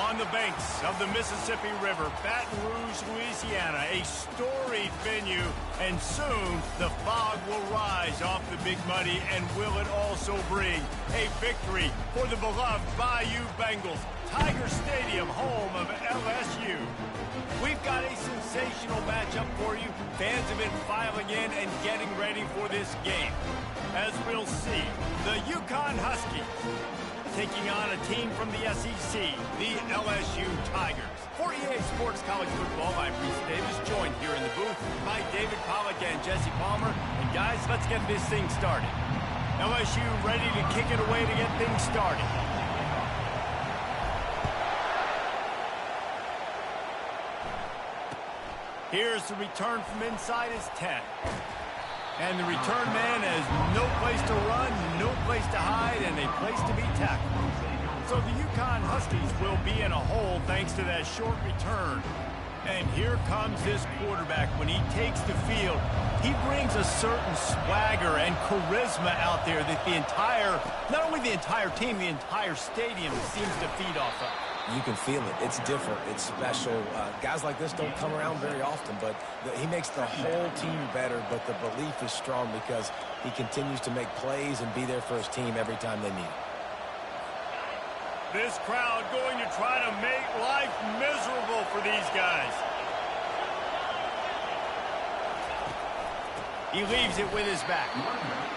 On the banks of the Mississippi River, Baton Rouge, Louisiana, a storied venue, and soon the fog will rise off the Big Muddy, and will it also bring a victory for the beloved Bayou Bengals, Tiger Stadium, home of LSU. We've got a sensational matchup for you. Fans have been filing in and getting ready for this game. As we'll see, the UConn Huskies taking on a team from the SEC, the LSU Tigers. For EA Sports College Football, I'm Reese Davis, joined here in the booth by David Pollack and Jesse Palmer. And guys, let's get this thing started. LSU ready to kick it away to get things started. Here's the return from inside his 10. And the return man has no place to run, no place to hide, and a place to be tackled. So the UConn Huskies will be in a hole thanks to that short return. And here comes this quarterback. When he takes the field, he brings a certain swagger and charisma out there that not only the entire team, the entire stadium seems to feed off of. You can feel it. It's different. It's special. Guys like this don't come around very often, but he makes the whole team better, but the belief is strong because he continues to make plays and be there for his team every time they need it. This crowd going to try to make life miserable for these guys. He leaves it with his back.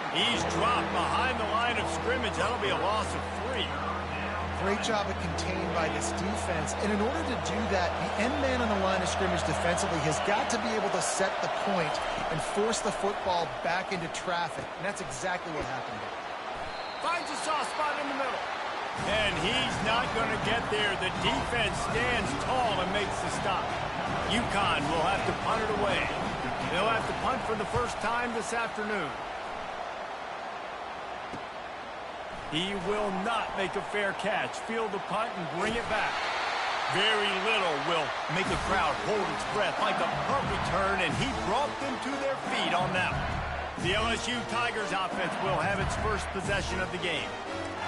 He's dropped behind the line of scrimmage. That'll be a loss of 3. Great job of contained by this defense. And in order to do that, the end man on the line of scrimmage defensively has got to be able to set the point and force the football back into traffic. And that's exactly what happened here. Finds a soft spot in the middle. And he's not going to get there. The defense stands tall and makes the stop. UConn will have to punt it away. They'll have to punt for the first time this afternoon. He will not make a fair catch. Field the punt and bring it back. Very little will make a crowd hold its breath like a punt return, and he brought them to their feet on that one. The LSU Tigers offense will have its first possession of the game.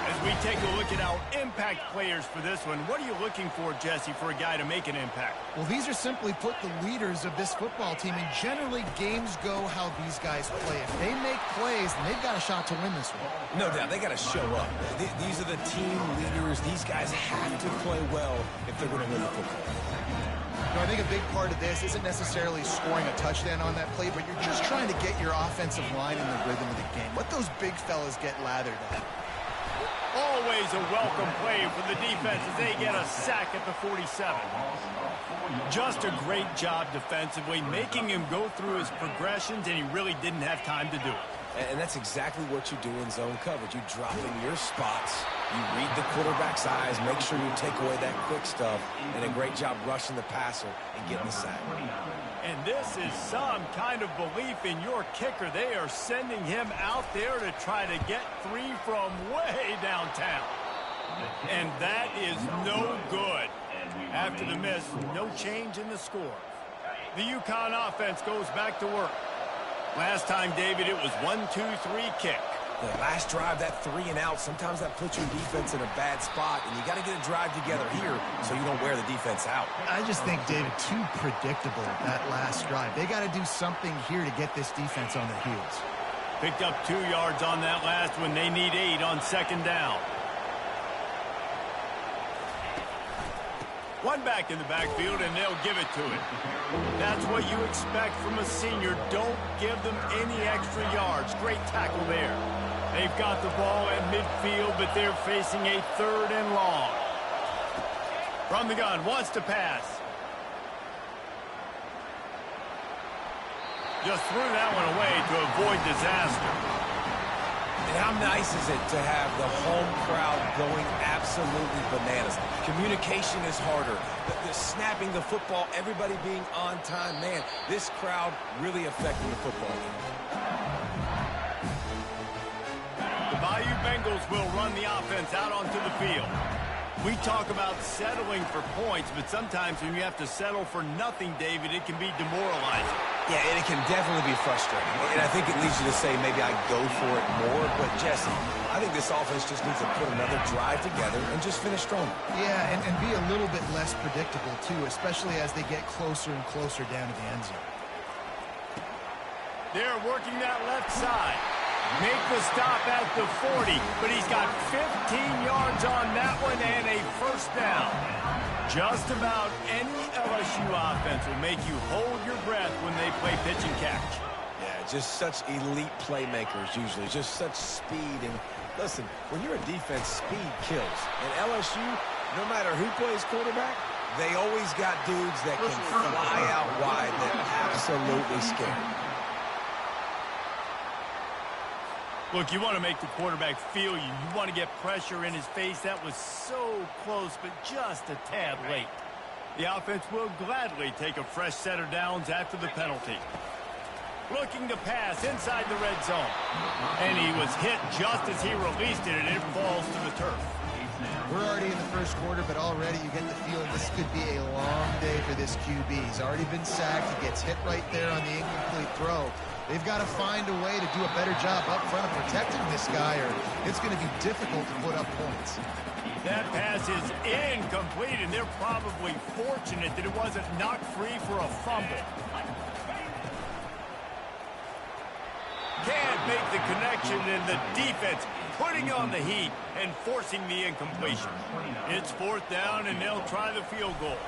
As we take a look at our impact players for this one, what are you looking for, Jesse, for a guy to make an impact? Well, these are simply put the leaders of this football team, and generally games go how these guys play. If they make plays, then they've got a shot to win this one. No doubt, they got to show up. These are the team leaders. These guys have to play well if they're going to win the football. I think a big part of this isn't necessarily scoring a touchdown on that play, but you're just trying to get your offensive line in the rhythm of the game. Let those big fellas get lathered at. Always a welcome play for the defense as they get a sack at the 47. Just a great job defensively, making him go through his progressions, and he really didn't have time to do it. And that's exactly what you do in zone coverage. You drop in your spots, you read the quarterback's eyes, make sure you take away that quick stuff, and a great job rushing the passer and getting the sack. And this is some kind of belief in your kicker. They are sending him out there to try to get 3 from way downtown. And that is no good. After the miss, no change in the score. The UConn offense goes back to work. Last time, David, it was 1-2-3 kick. The last drive, that 3 and out, sometimes that puts your defense in a bad spot, and you got to get a drive together here so you don't wear the defense out. I just think, David, too predictable, that last drive. They got to do something here to get this defense on their heels. Picked up 2 yards on that last one. They need 8 on second down. One back in the backfield, and they'll give it to him. That's what you expect from a senior. Don't give them any extra yards. Great tackle there. They've got the ball at midfield, but they're facing a 3rd and long. From the gun, wants to pass. Just threw that one away to avoid disaster. And how nice is it to have the home crowd going absolutely bananas? Communication is harder. The snapping the football, everybody being on time. Man, this crowd really affecting the football game. The Bayou Bengals will run the offense out onto the field. We talk about settling for points, but sometimes when you have to settle for nothing, David, it can be demoralizing. Yeah, and it can definitely be frustrating. And I think it leads you to say maybe I go for it more. But, Jesse, I think this offense just needs to put another drive together and just finish strong. Yeah, and be a little bit less predictable, too, especially as they get closer and closer down to the end zone. They're working that left side. Make the stop at the 40, but he's got 15 yards on that one and a first down. Just about any LSU offense will make you hold your breath when they play pitch and catch. Yeah, just such elite playmakers usually, just such speed. And listen, when you're a defense, speed kills. And LSU, no matter who plays quarterback, they always got dudes that can fly out wide that absolutely scare. Look, you want to make the quarterback feel you. You want to get pressure in his face. That was so close, but just a tad late. The offense will gladly take a fresh set of downs after the penalty. Looking to pass inside the red zone. And he was hit just as he released it, and it falls to the turf. We're already in the first quarter, but already you get the feeling this could be a long day for this QB. He's already been sacked. He gets hit right there on the incomplete throw. They've got to find a way to do a better job up front of protecting this guy, or it's going to be difficult to put up points. That pass is incomplete, and they're probably fortunate that it wasn't knocked free for a fumble. Can't make the connection, and the defense putting on the heat and forcing the incompletion. It's fourth down, and they'll try the field goal.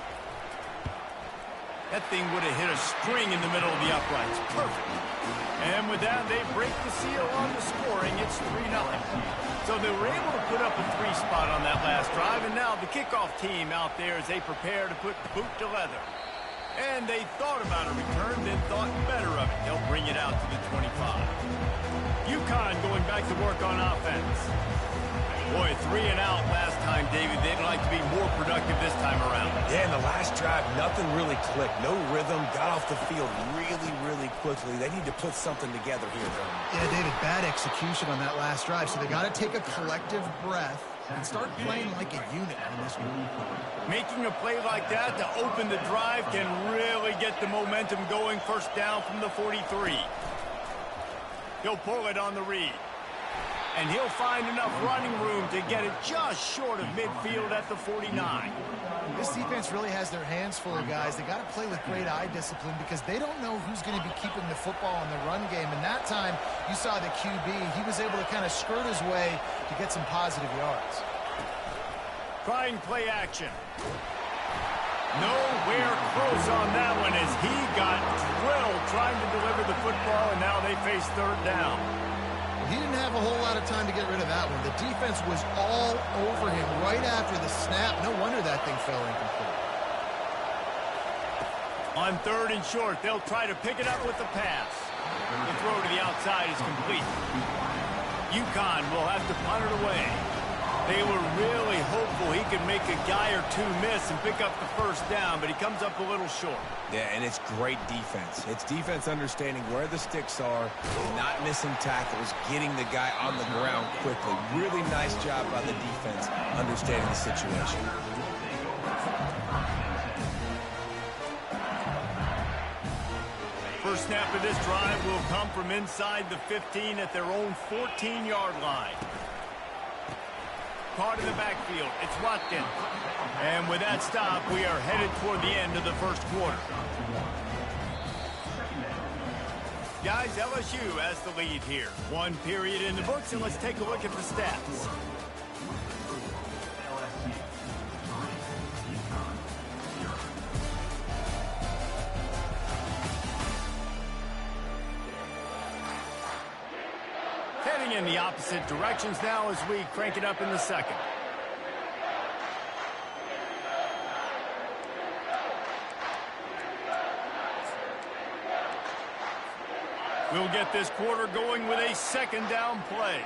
That thing would have hit a string in the middle of the uprights. Perfect. And with that, they break the seal on the scoring. It's 3-0. So they were able to put up a 3 spot on that last drive, and now the kickoff team out there as they prepare to put boot to leather. And they thought about a return, then thought better of it. They'll bring it out to the 25. UConn going back to work on offense. Boy, 3 and out last time, David. They'd like to be more productive this time around. Yeah, in the last drive, nothing really clicked. No rhythm, got off the field really quickly. They need to put something together here, though. Yeah, David, bad execution on that last drive, so they got to take a collective breath and start playing like a unit on this one. Making a play like that to open the drive can really get the momentum going. First down from the 43. He'll pull it on the read. And he'll find enough running room to get it just short of midfield at the 49. This defense really has their hands full of guys. They got to play with great eye discipline because they don't know who's going to be keeping the football in the run game. And that time, you saw the QB. He was able to kind of skirt his way to get some positive yards. Trying play action. Nowhere close on that one as he got drilled trying to deliver the football, and now they face third down. He didn't have a whole lot of time to get rid of that one. The defense was all over him right after the snap. No wonder that thing fell incomplete. On third and short, they'll try to pick it up with the pass. The throw to the outside is complete. UConn will have to punt it away. They were really hopeful he could make a guy or two miss and pick up the first down, but he comes up a little short. Yeah, and it's great defense. It's defense understanding where the sticks are, not missing tackles, getting the guy on the ground quickly. Really nice job by the defense understanding the situation. First snap of this drive will come from inside the 15 at their own 14-yard line. Caught in the backfield. It's Watkins. And with that stop, we are headed toward the end of the first quarter. Guys, LSU has the lead here. 1 period in the books, and let's take a look at the stats. Heading in the opposite directions now as we crank it up in the second. We'll get this quarter going with a second down play.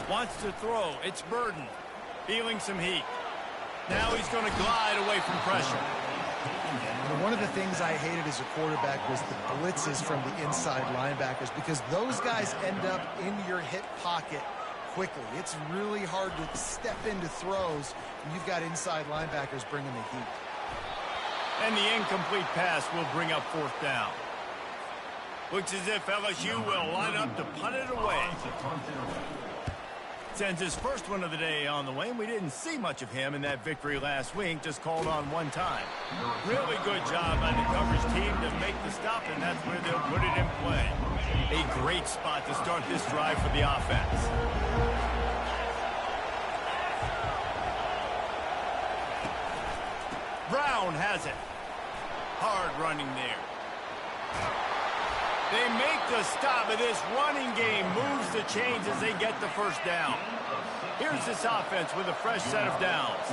Wants to throw. It's Burden. Feeling some heat. Now he's going to glide away from pressure. One of the things I hated as a quarterback was the blitzes from the inside linebackers because those guys end up in your hip pocket quickly. It's really hard to step into throws when you've got inside linebackers bringing the heat. And the incomplete pass will bring up fourth down. Looks as if LSU will line up to punt it away. Sends his first one of the day on the way, and we didn't see much of him in that victory last week, just called on one time. Really good job by the coverage team to make the stop, and that's where they'll put it in play. A great spot to start this drive for the offense. Brown has it. Hard running there. They make the stop, and this running game moves the chains as they get the first down. Here's this offense with a fresh set of downs.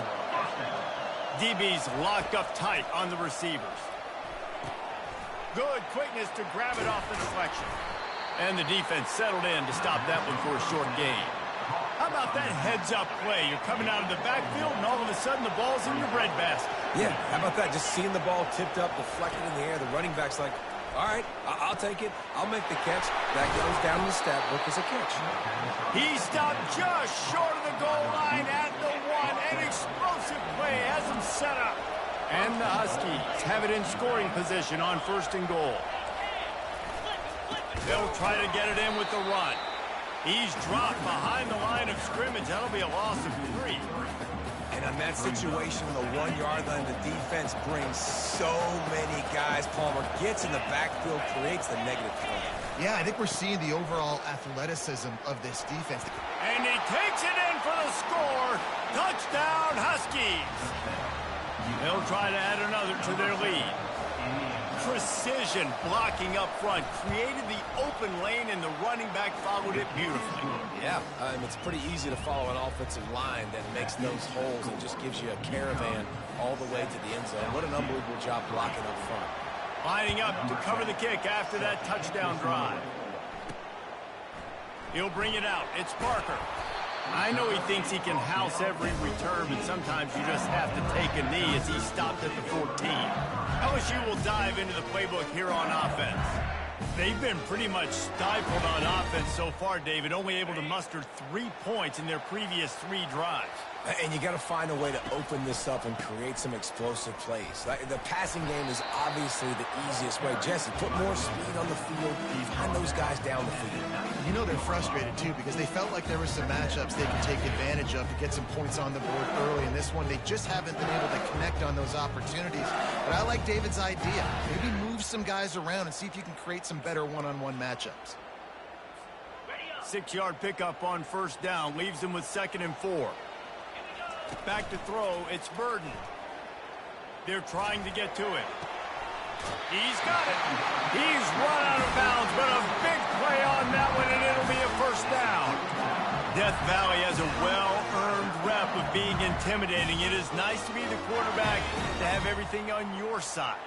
DB's locked up tight on the receivers. Good quickness to grab it off the deflection. And the defense settled in to stop that one for a short gain. How about that heads-up play? You're coming out of the backfield, and all of a sudden the ball's in your breadbasket. Yeah, how about that? Just seeing the ball tipped up, deflected in the air. The running back's like, all right, I'll take it. I'll make the catch. That goes down in the stat book as a catch. He stopped just short of the goal line at the one. An explosive play has him set up. And the Huskies have it in scoring position on 1st and goal. They'll try to get it in with the run. He's dropped behind the line of scrimmage. That'll be a loss of 3. And on that situation, the 1-yard line, the defense brings so many guys. Palmer gets in the backfield, creates the negative play. Yeah, I think we're seeing the overall athleticism of this defense. And he takes it in for the score. Touchdown, Huskies. They'll try to add another to their lead. Precision blocking up front created the open lane, and the running back followed it beautifully. Yeah, it's pretty easy to follow an offensive line that makes those holes and just gives you a caravan all the way to the end zone. What an unbelievable job blocking up front. Lining up to cover the kick after that touchdown drive. He'll bring it out. It's Parker. I know he thinks he can house every return, but sometimes you just have to take a knee as he stopped at the 14. LSU will dive into the playbook here on offense. They've been pretty much stifled on offense so far, David, only able to muster 3 points in their previous 3 drives. And you got to find a way to open this up and create some explosive plays. The passing game is obviously the easiest way. Jesse, put more speed on the field. Find those guys down the field. You know they're frustrated, too, because they felt like there were some matchups they could take advantage of to get some points on the board early. In this one, they just haven't been able to connect on those opportunities. But I like David's idea. Maybe move some guys around and see if you can create some better one-on-one matchups. 6-yard pickup on 1st down. Leaves them with 2nd and 4. Back to throw, it's Burden. They're trying to get to it. He's got it. He's run out of bounds, but a big play on that one, and it'll be a 1st down. Death Valley has a well-earned rep of being intimidating. It is nice to be the quarterback, to have everything on your side.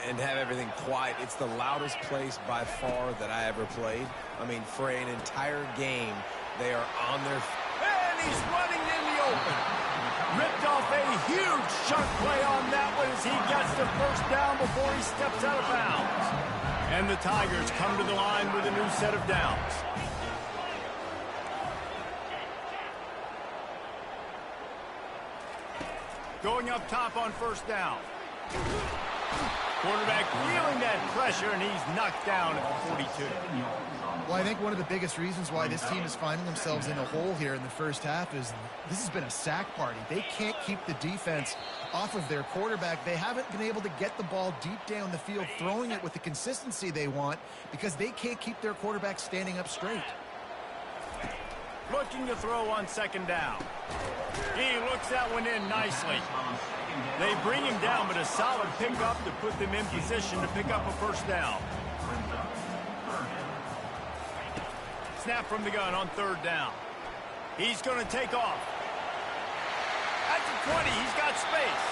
And have everything quiet. It's the loudest place by far that I ever played. I mean, for an entire game, they are on their... And he's running in the open. Ripped off a huge chunk play on that one as he gets the 1st down before he steps out of bounds. And the Tigers come to the line with a new set of downs. Going up top on 1st down. Quarterback feeling that pressure, and he's knocked down at the 42. Well, I think one of the biggest reasons why this team is finding themselves in a hole here in the 1st half is this has been a sack party. They can't keep the defense off of their quarterback. They haven't been able to get the ball deep down the field, throwing it with the consistency they want because they can't keep their quarterback standing up straight. Looking to throw on 2nd down. He looks that one in nicely. They bring him down, but a solid pickup to put them in position to pick up a 1st down. Snap from the gun on 3rd down. He's going to take off. At the 20, he's got space.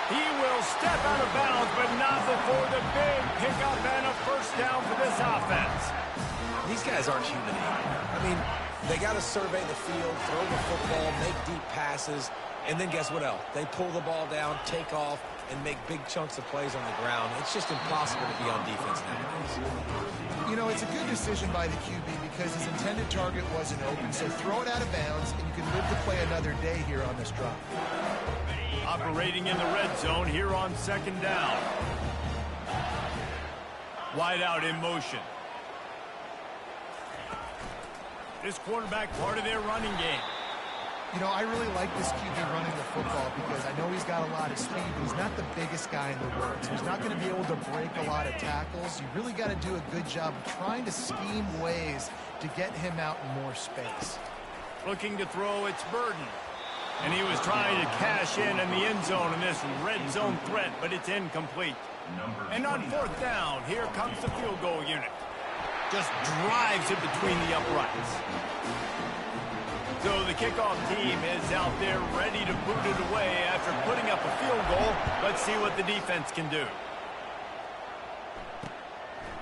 He will step out of bounds, but not before the big pickup and a 1st down for this offense. These guys aren't human. I mean, they got to survey the field, throw the football, make deep passes, and then guess what else? They pull the ball down, take off, and make big chunks of plays on the ground. It's just impossible to be on defense nowadays. You know, it's a good decision by the QB because his intended target wasn't open, so throw it out of bounds, and you can live to play another day here on this drive. Operating in the red zone here on 2nd down. Wide out in motion. This quarterback part of their running game. You know, I really like this QB running the football because I know he's got a lot of speed, but he's not the biggest guy in the world. So he's not going to be able to break a lot of tackles. You really got to do a good job of trying to scheme ways to get him out in more space. Looking to throw, it's Burden. And he was trying to cash in the end zone in this red zone threat, but it's incomplete. And on fourth down, here comes the field goal unit. Just drives it between the uprights. So the kickoff team is out there ready to boot it away after putting up a field goal. Let's see what the defense can do.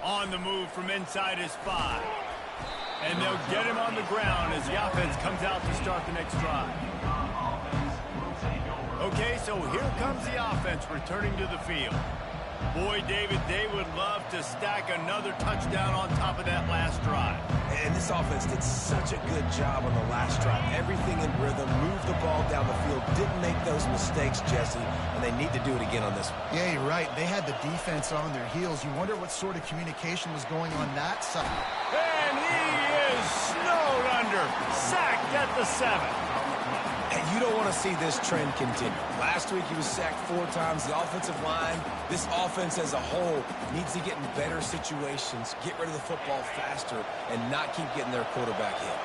On the move from inside his 5. And they'll get him on the ground as the offense comes out to start the next drive. Okay, so here comes the offense returning to the field. Boy, David, they would love to stack another touchdown on top of that last drive. And this offense did such a good job on the last drive. Everything in rhythm, moved the ball down the field, didn't make those mistakes, Jesse, and they need to do it again on this one. Yeah, you're right. They had the defense on their heels. You wonder what sort of communication was going on that side. And he is snowed under, sacked at the 7. And you don't want to see this trend continue. Last week he was sacked 4 times. The offensive line, this offense as a whole, needs to get in better situations, get rid of the football faster, and not keep getting their quarterback hit.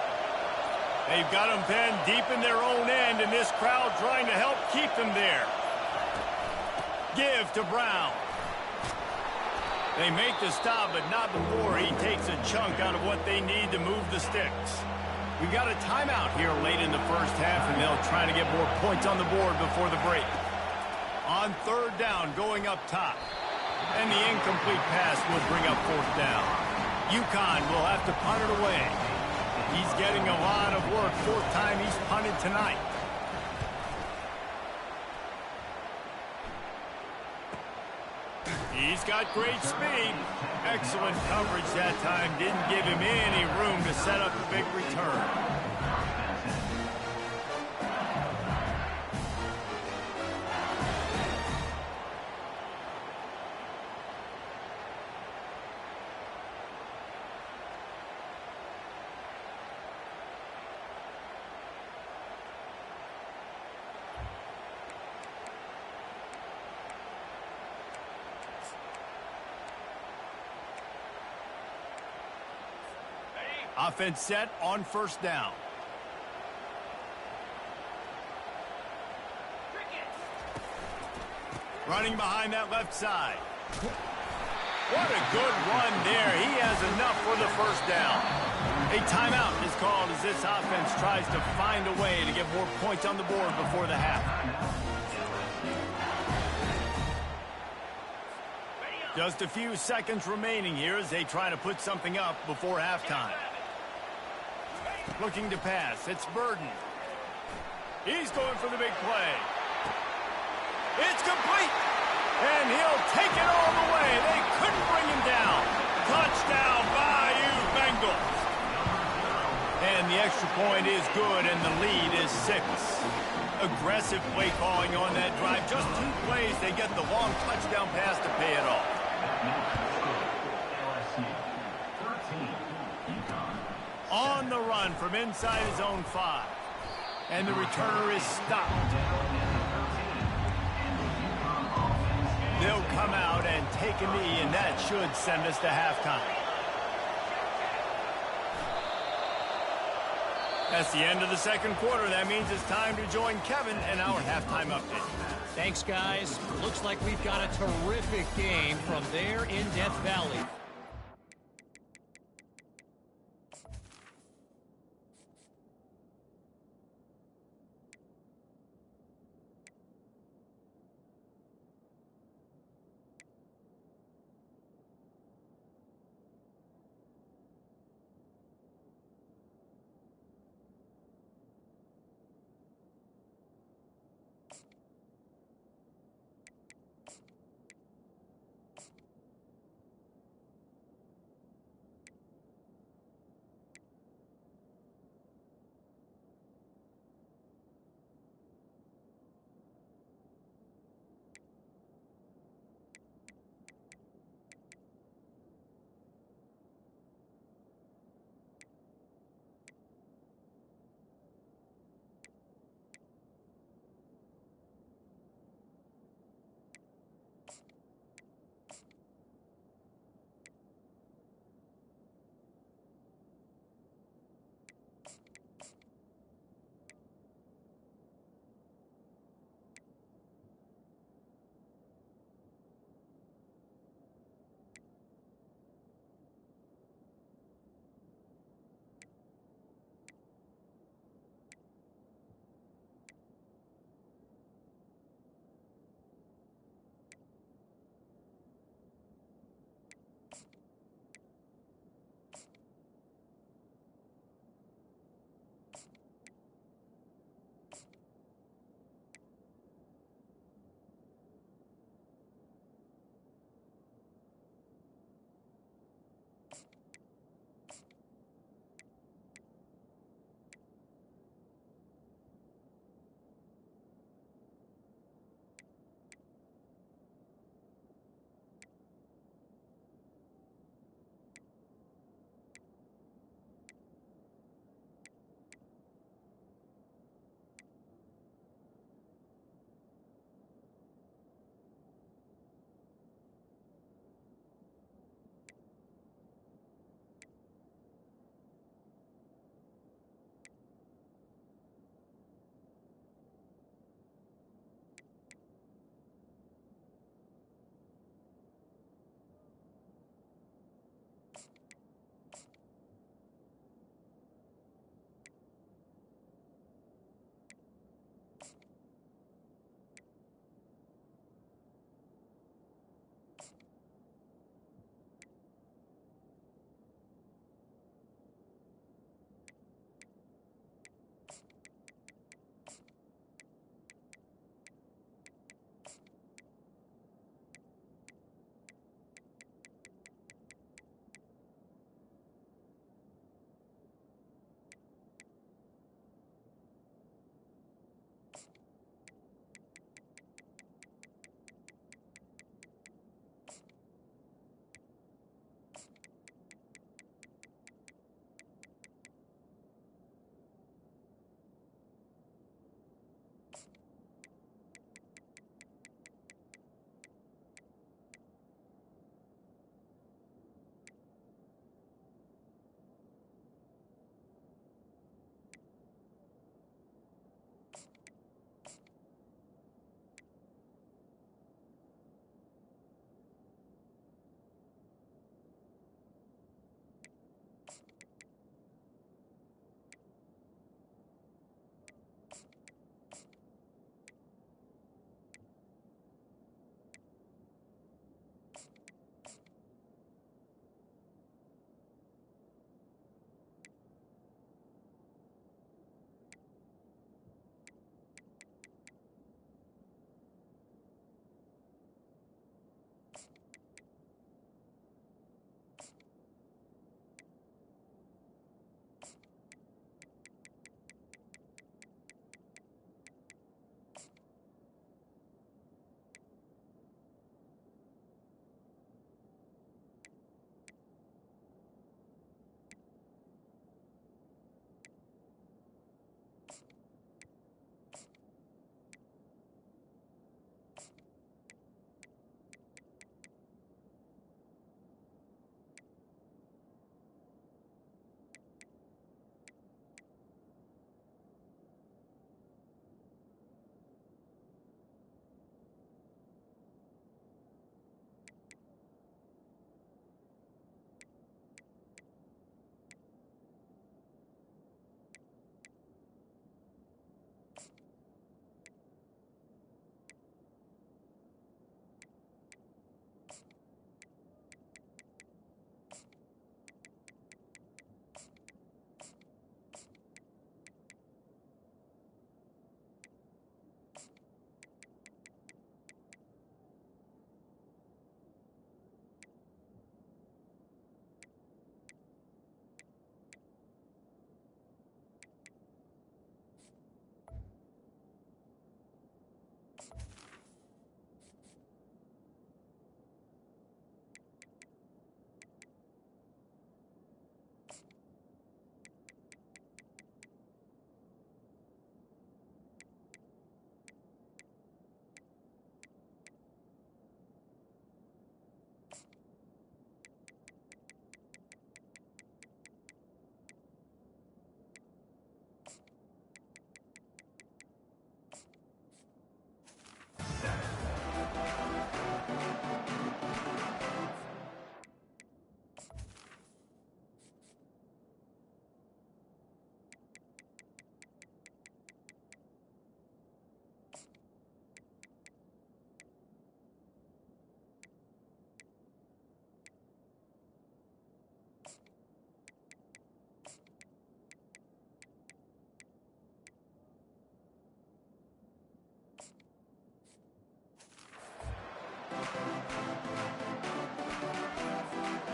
They've got them pinned deep in their own end, and this crowd trying to help keep them there. Give to Brown. They make the stop, but not before he takes a chunk out of what they need to move the sticks. We've got a timeout here late in the first half, and they'll try to get more points on the board before the break. On third down, going up top. And the incomplete pass will bring up fourth down. UConn will have to punt it away. He's getting a lot of work. 4th time he's punted tonight. He's got great speed. Excellent coverage that time. Didn't give him any room to set up a big return. Offense set on first down. Running behind that left side. What a good run there. He has enough for the first down. A timeout is called as this offense tries to find a way to get more points on the board before the half. Just a few seconds remaining here as they try to put something up before halftime. Looking to pass. It's Burden. He's going for the big play. It's complete. And he'll take it all the way. They couldn't bring him down. Touchdown, Bayou Bengals. And the extra point is good, and the lead is 6. Aggressive play calling on that drive. Just 2 plays, they get the long touchdown pass to pay it off. On the run from inside his own 5. And the returner is stopped. They'll come out and take a knee, and that should send us to halftime. That's the end of the second quarter. That means it's time to join Kevin and our halftime update. Thanks, guys. Looks like we've got a terrific game from there in Death Valley.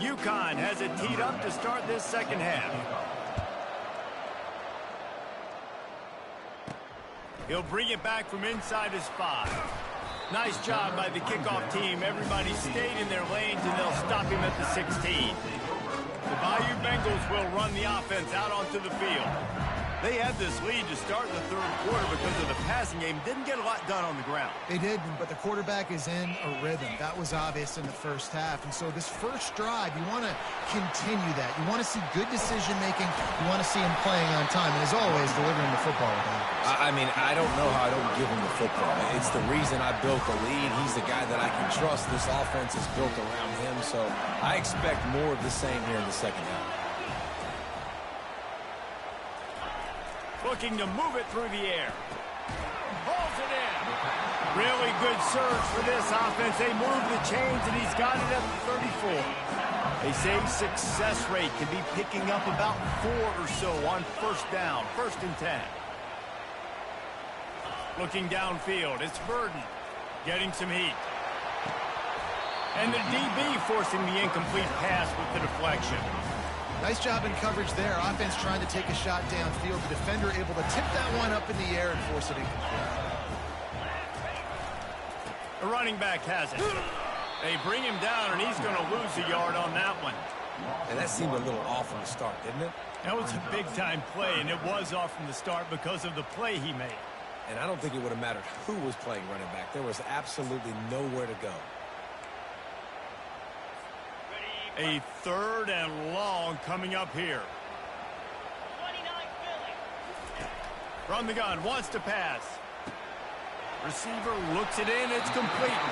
UConn has it teed up to start this second half. He'll bring it back from inside his 5. Nice job by the kickoff team. Everybody stayed in their lanes, and they'll stop him at the 16. The Bayou Bengals will run the offense out onto the field. They had this lead to start the third quarter because of the passing game. Didn't get a lot done on the ground. They did, but the quarterback is in a rhythm. That was obvious in the first half. And so this first drive, you want to continue that. You want to see good decision-making. You want to see him playing on time. And as always, delivering the football. I mean, I don't know how I don't give him the football. It's the reason I built the lead. He's the guy that I can trust. This offense is built around him. So I expect more of the same here in the second half. Looking to move it through the air. Pulls it in. Really good surge for this offense. They move the chains, and he's got it at the 34. They say success rate can be picking up about 4 or so on first down, 1st and 10. Looking downfield, it's Burden getting some heat. And the DB forcing the incomplete pass with the deflection. Nice job in coverage there. Offense trying to take a shot downfield. The defender able to tip that one up in the air and force it incomplete. The running back has it. They bring him down, and he's going to lose a yard on that one. And that seemed a little off from the start, didn't it? That was a big-time play, and it was off from the start because of the play he made. And I don't think it would have mattered who was playing running back. There was absolutely nowhere to go. A 3rd and long coming up here. From the gun, wants to pass. Receiver looks it in, it's complete.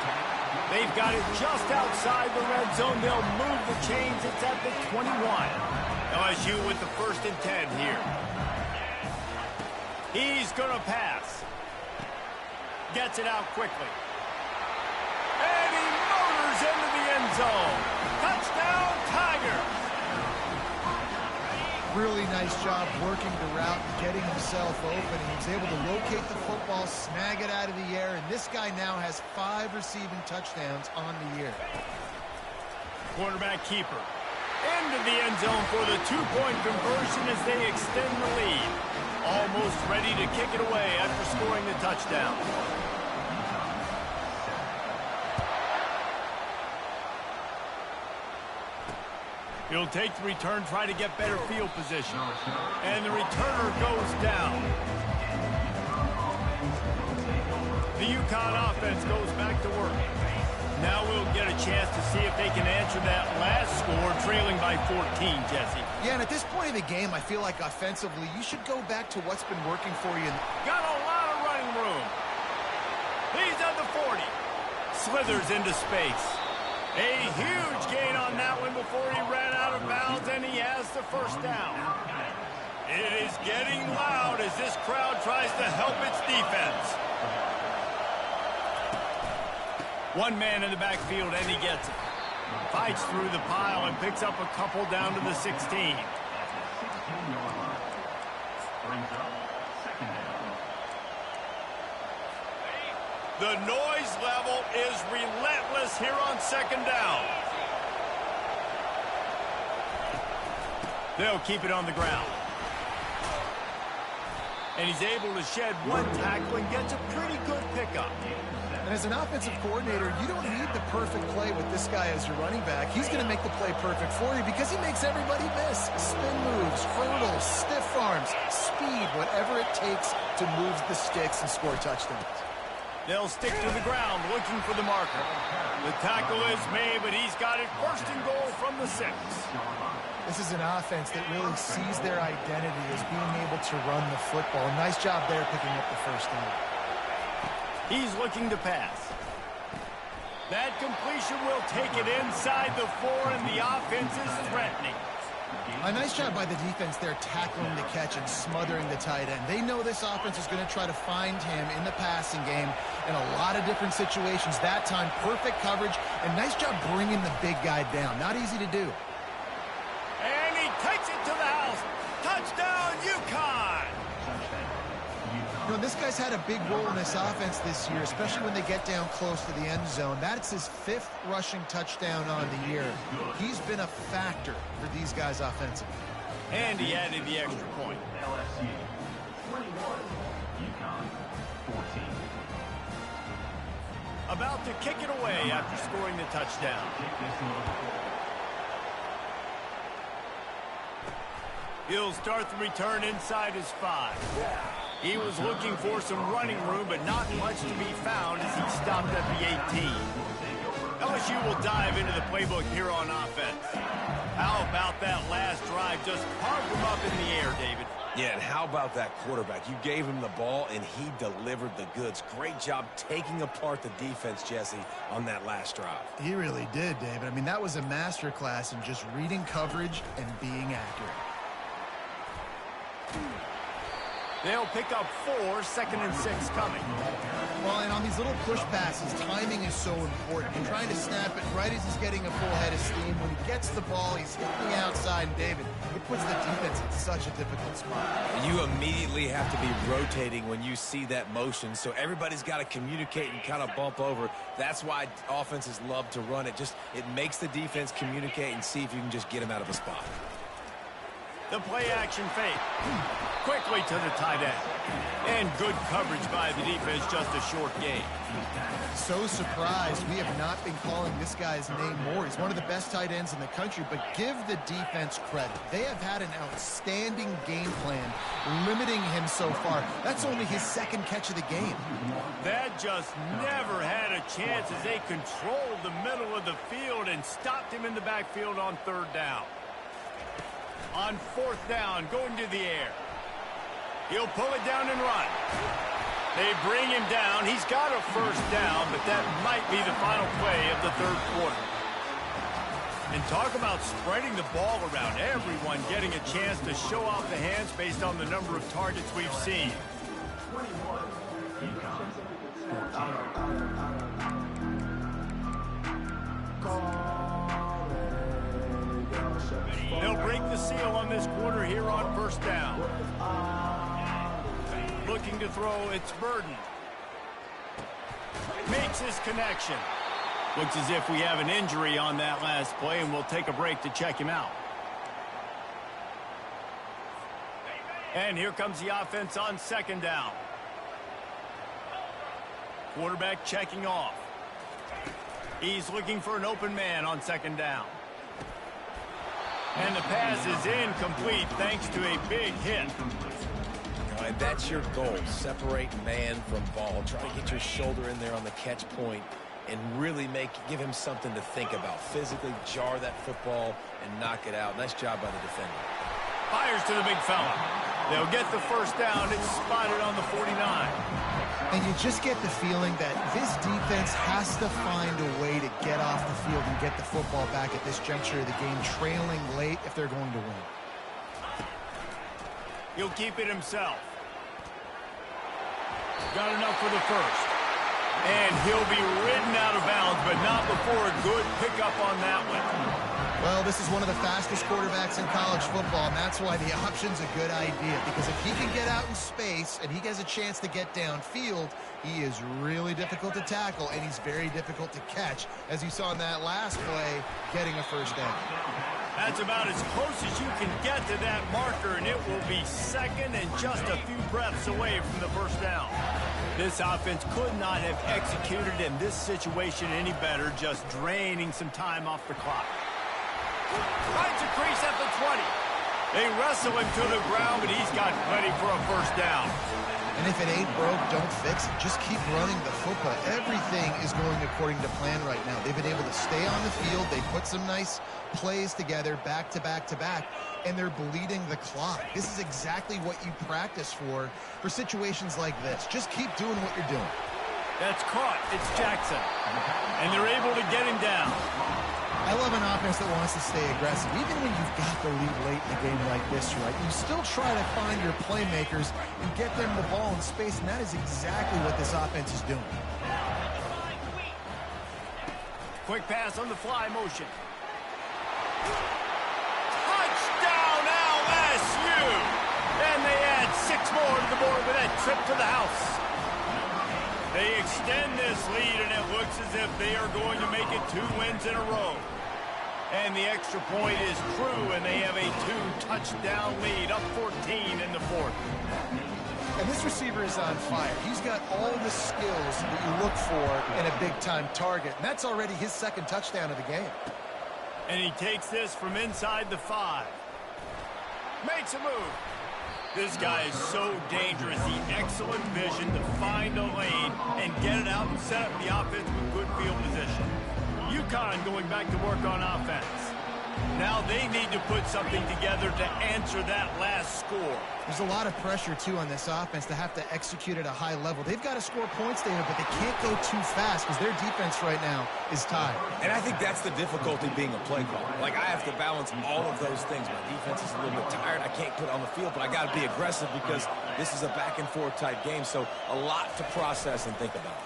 They've got it just outside the red zone. They'll move the chains. It's at the 21. LSU with the 1st and 10 here. He's going to pass. Gets it out quickly. And he motors into the end zone. Touchdown, Tiger! Really nice job working the route and getting himself open. He was able to locate the football, snag it out of the air, and this guy now has 5 receiving touchdowns on the year. Quarterback keeper into the end zone for the 2-point conversion as they extend the lead. Almost ready to kick it away after scoring the touchdown. He'll take the return, try to get better field position. And the returner goes down. The UConn offense goes back to work. Now we'll get a chance to see if they can answer that last score, trailing by 14, Jesse. Yeah, and at this point in the game, I feel like offensively, you should go back to what's been working for you. Got a lot of running room. He's at the 40. Slithers into space. A huge gain on that one before he ran out of bounds, and he has the 1st down. It is getting loud as this crowd tries to help its defense. One man in the backfield, and he gets it. Fights through the pile and picks up a couple down to the 16. The noise level is relentless here on 2nd down. They'll keep it on the ground. And he's able to shed one tackle and gets a pretty good pickup. And as an offensive coordinator, you don't need the perfect play with this guy as your running back. He's going to make the play perfect for you because he makes everybody miss. Spin moves, hurdles, stiff arms, speed, whatever it takes to move the sticks and score touchdowns. They'll stick to the ground looking for the marker. The tackle is made, but he's got it 1st and goal from the 6. This is an offense that really sees their identity as being able to run the football. Nice job there picking up the 1st down. He's looking to pass. That completion will take it inside the 4, and the offense is threatening. A nice job by the defense there tackling the catch and smothering the tight end. They know this offense is going to try to find him in the passing game in a lot of different situations. That time, perfect coverage, and nice job bringing the big guy down. Not easy to do. And he takes it to the house. Touchdown, UConn! and this guy's had a big role in this offense this year, especially when they get down close to the end zone. That's his 5th rushing touchdown on the year. He's been a factor for these guys offensively. And he added the extra point. LSU 21, UConn 14. About to kick it away after scoring the touchdown. He'll start the return inside his 5. He was looking for some running room, but not much to be found as he stopped at the 18. LSU will dive into the playbook here on offense. How about that last drive? Just carved him up in the air, David. Yeah, and how about that quarterback? You gave him the ball, and he delivered the goods. Great job taking apart the defense, Jesse, on that last drive. He really did, David. I mean, that was a masterclass in just reading coverage and being accurate. They'll pick up 4, 2nd and 6 coming. Well, and on these little push passes, timing is so important. You're trying to snap it right as he's getting a full head of steam. When he gets the ball, he's hitting the outside, and David, it puts the defense in such a difficult spot. You immediately have to be rotating when you see that motion, so everybody's got to communicate and kind of bump over. That's why offenses love to run it. It makes the defense communicate and see if you can just get him out of a spot. The play-action fake. Quickly to the tight end. And good coverage by the defense, just a short gain. So surprised we have not been calling this guy's name more. He's one of the best tight ends in the country, but give the defense credit. They have had an outstanding game plan, limiting him so far. That's only his 2nd catch of the game. That just never had a chance as they controlled the middle of the field and stopped him in the backfield on 3rd down. On 4th down, going to the air. He'll pull it down and run. They bring him down. He's got a 1st down, but that might be the final play of the 3rd quarter. And talk about spreading the ball around. Everyone getting a chance to show off the hands based on the number of targets we've seen. 21, UConn 14. They'll break the seal on this quarter here on 1st down. Looking to throw, it's Burden. Makes his connection. Looks as if we have an injury on that last play, and we'll take a break to check him out. And here comes the offense on 2nd down. Quarterback checking off. He's looking for an open man on 2nd down. And the pass is incomplete thanks to a big hit. And that's your goal. Separate man from ball. Try to get your shoulder in there on the catch point and really give him something to think about. Physically jar that football and knock it out. Nice job by the defender. Fires to the big fella. They'll get the 1st down. It's spotted on the 49. And you just get the feeling that this defense has to find a way to get off the field and get the football back at this juncture of the game, trailing late if they're going to win. He'll keep it himself. Got enough for the 1st. And he'll be ridden out of bounds, but not before a good pickup on that one. Well, this is one of the fastest quarterbacks in college football, and that's why the option's a good idea. Because if he can get out in space and he has a chance to get downfield, he is really difficult to tackle, and he's very difficult to catch, as you saw in that last play, getting a 1st down. That's about as close as you can get to that marker, and it will be 2nd and just a few breaths away from the 1st down. This offense could not have executed in this situation any better, just draining some time off the clock. Finds a crease at the 20. They wrestle him to the ground, but he's got plenty for a 1st down. And if it ain't broke, don't fix it. Just keep running the football. Everything is going according to plan right now. They've been able to stay on the field. They put some nice plays together back to back to back, and they're bleeding the clock. This is exactly what you practice for situations like this. Just keep doing what you're doing. That's caught. It's Jackson. And they're able to get him down. I love an offense that wants to stay aggressive. Even when you've got the lead late in a game like this, right, you still try to find your playmakers and get them the ball in space, and that is exactly what this offense is doing. Quick pass on the fly motion. Touchdown LSU! And they add 6 more to the board with that trip to the house. They extend this lead, and it looks as if they are going to make it 2 wins in a row. And the extra point is true, and they have a 2-touchdown lead, up 14 in the 4th. And this receiver is on fire. He's got all the skills that you look for in a big-time target. And that's already his 2nd touchdown of the game. And he takes this from inside the 5. Makes a move. This guy is so dangerous. The excellent vision to find a lane and get it out and set up the offense with good field position. UConn going back to work on offense. Now they need to put something together to answer that last score. There's a lot of pressure, too, on this offense to have to execute at a high level. They've got to score points there, but they can't go too fast because their defense right now is tired. And I think that's the difficulty being a play caller. Like, I have to balance all of those things. My defense is a little bit tired. I can't put it on the field, but I got to be aggressive because this is a back-and-forth type game, so a lot to process and think about.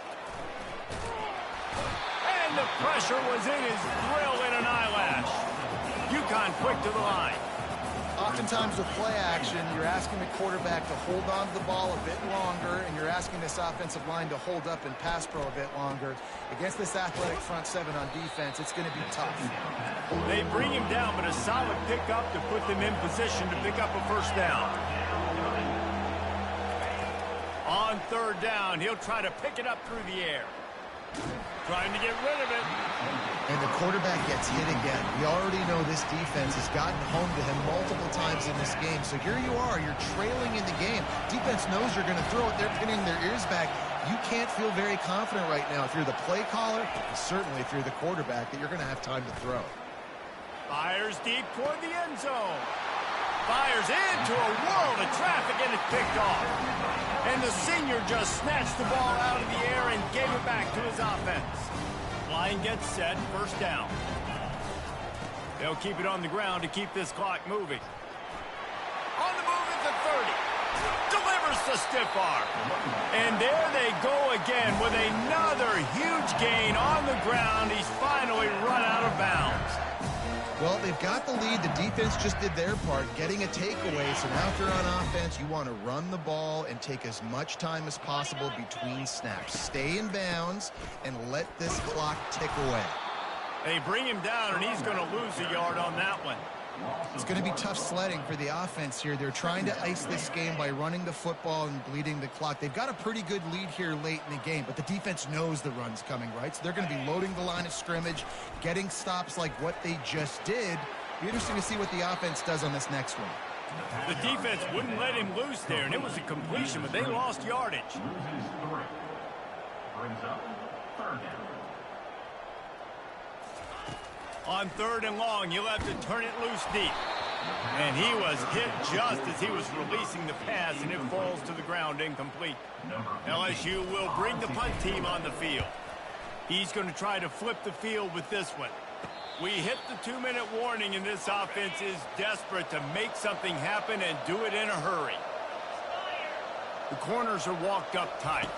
And the pressure was in his grill in an eyelash. UConn quick to the line. Oftentimes with play action, you're asking the quarterback to hold on to the ball a bit longer, and you're asking this offensive line to hold up in pass pro a bit longer. Against this athletic front 7 on defense, it's going to be tough. They bring him down, but a solid pickup to put them in position to pick up a 1st down. On 3rd down, he'll try to pick it up through the air. Trying to get rid of it. And the quarterback gets hit again. We already know this defense has gotten home to him multiple times in this game. So here you are, you're trailing in the game. Defense knows you're going to throw it. They're pinning their ears back. You can't feel very confident right now if you're the play caller, and certainly if you're the quarterback, that you're going to have time to throw. Fires deep toward the end zone. Fires into a world of traffic, and it's picked off. And the senior just snatched the ball out of the air and gave it back to his offense. Line gets set, 1st down. They'll keep it on the ground to keep this clock moving. On the move at the 30. Delivers to stiff arm. And there they go again with another huge gain on the ground. He's finally run out of bounds. Well, they've got the lead. The defense just did their part, getting a takeaway. So now if they're on offense, you want to run the ball and take as much time as possible between snaps. Stay in bounds and let this clock tick away. They bring him down, and he's going to lose a yard on that one. It's going to be tough sledding for the offense here. They're trying to ice this game by running the football and bleeding the clock. They've got a pretty good lead here late in the game, but the defense knows the run's coming, right? So they're going to be loading the line of scrimmage, getting stops like what they just did. Be interesting to see what the offense does on this next one. The defense wouldn't let him loose there, and it was a completion, but they lost yardage. Brings up 3rd down. On 3rd and long, he'll have to turn it loose deep. And he was hit just as he was releasing the pass, and it falls to the ground incomplete. LSU will bring the punt team on the field. He's going to try to flip the field with this one. We hit the 2-minute warning, and this offense is desperate to make something happen and do it in a hurry. The corners are walked up tight.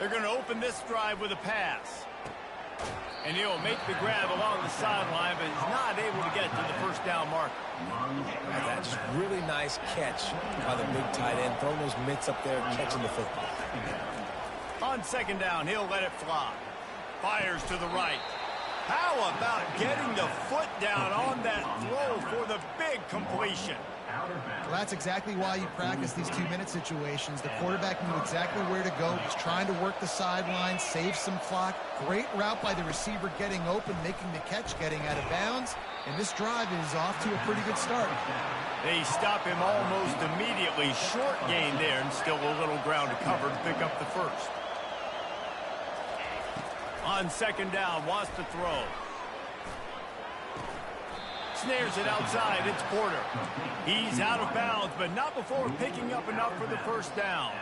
They're going to open this drive with a pass. And he'll make the grab along the sideline, but he's not able to get to the 1st down marker. That's really nice catch by the big tight end, throwing those mitts up there, catching the football. On 2nd down, he'll let it fly. Fires to the right. How about getting the foot down on that throw for the big completion? Well, that's exactly why you practice these 2-minute situations. The quarterback knew exactly where to go. He's trying to work the sideline, save some clock. Great route by the receiver getting open, making the catch, getting out of bounds. And this drive is off to a pretty good start. They stop him almost immediately. Short gain there, and still a little ground to cover to pick up the 1st. On 2nd down, wants to throw. Snares it outside. It's Porter. He's out of bounds, but not before picking up enough for the 1st down.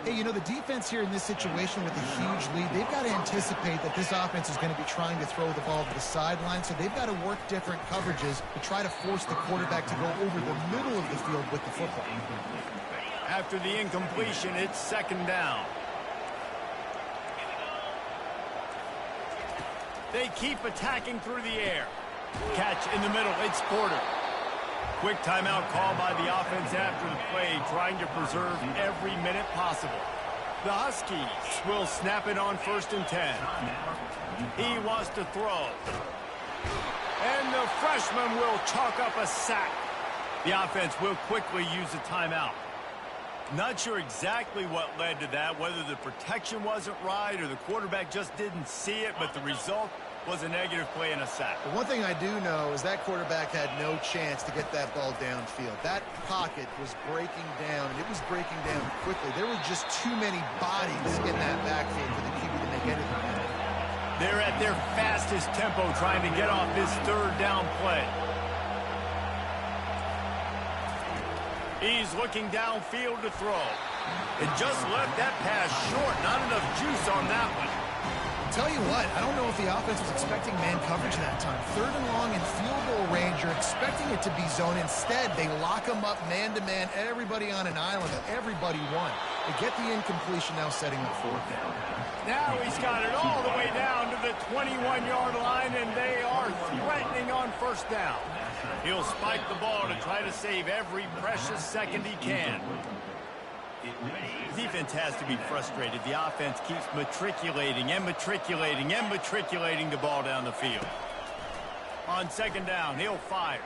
Hey, you know, the defense here in this situation with a huge lead, they've got to anticipate that this offense is going to be trying to throw the ball to the sideline, so they've got to work different coverages to try to force the quarterback to go over the middle of the field with the football. After the incompletion, it's 2nd down. They keep attacking through the air. Catch in the middle. It's Porter. Quick timeout call by the offense after the play, trying to preserve every minute possible. The Huskies will snap it on 1st and 10. He wants to throw. And the freshman will chalk up a sack. The offense will quickly use a timeout. Not sure exactly what led to that, whether the protection wasn't right or the quarterback just didn't see it, but the result was a negative play and a sack. But one thing I do know is that quarterback had no chance to get that ball downfield. That pocket was breaking down, and it was breaking down quickly. There were just too many bodies in that backfield for the QB to make anything happen. They're at their fastest tempo trying to get off this 3rd down play. He's looking downfield to throw. It just left that pass short. Not enough juice on that one. Tell you what, I don't know if the offense was expecting man coverage that time. 3rd and long in field goal range, you're expecting it to be zone. Instead, they lock them up man-to-man, everybody on an island, and everybody won. They get the incompletion, now setting up 4th down. Now he's got it all the way down to the 21-yard line, and they are threatening on 1st down. He'll spike the ball to try to save every precious second he can. The defense has to be frustrated. The offense keeps matriculating and matriculating and matriculating the ball down the field. On 2nd down, he'll fire.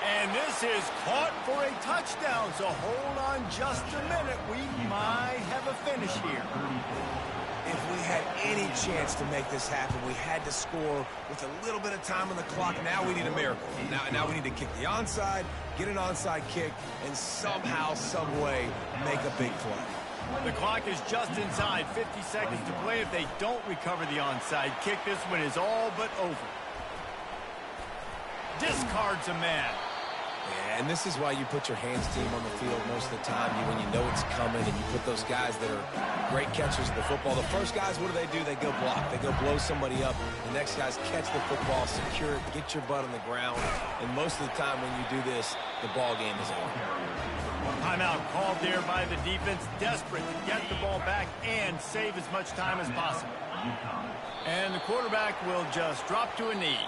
And this is caught for a touchdown, so hold on just a minute. We might have a finish here. If we had any chance to make this happen, we had to score with a little bit of time on the clock. Now we need a miracle. Now we need to kick the onside, get an onside kick, and somehow, some way, make a big play. The clock is just inside 50 seconds to play. If they don't recover the onside kick, this one is all but over. Discards a man. Yeah, and this is why you put your hands team on the field most of the time. When you know it's coming, and you put those guys that are great catchers of the football. The first guys, what do? They go block. They go blow somebody up. The next guys catch the football, secure it, get your butt on the ground. And most of the time when you do this, the ball game is over. Timeout called there by the defense, desperate to get the ball back and save as much time as possible. And the quarterback will just drop to a knee.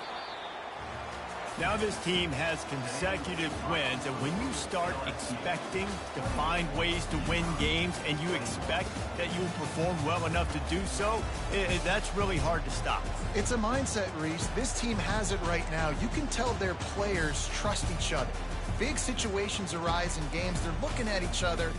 Now this team has consecutive wins, and when you start expecting to find ways to win games and you expect that you'll perform well enough to do so, that's really hard to stop. It's a mindset, Reese. This team has it right now. You can tell their players trust each other. Big situations arise in games. They're looking at each other.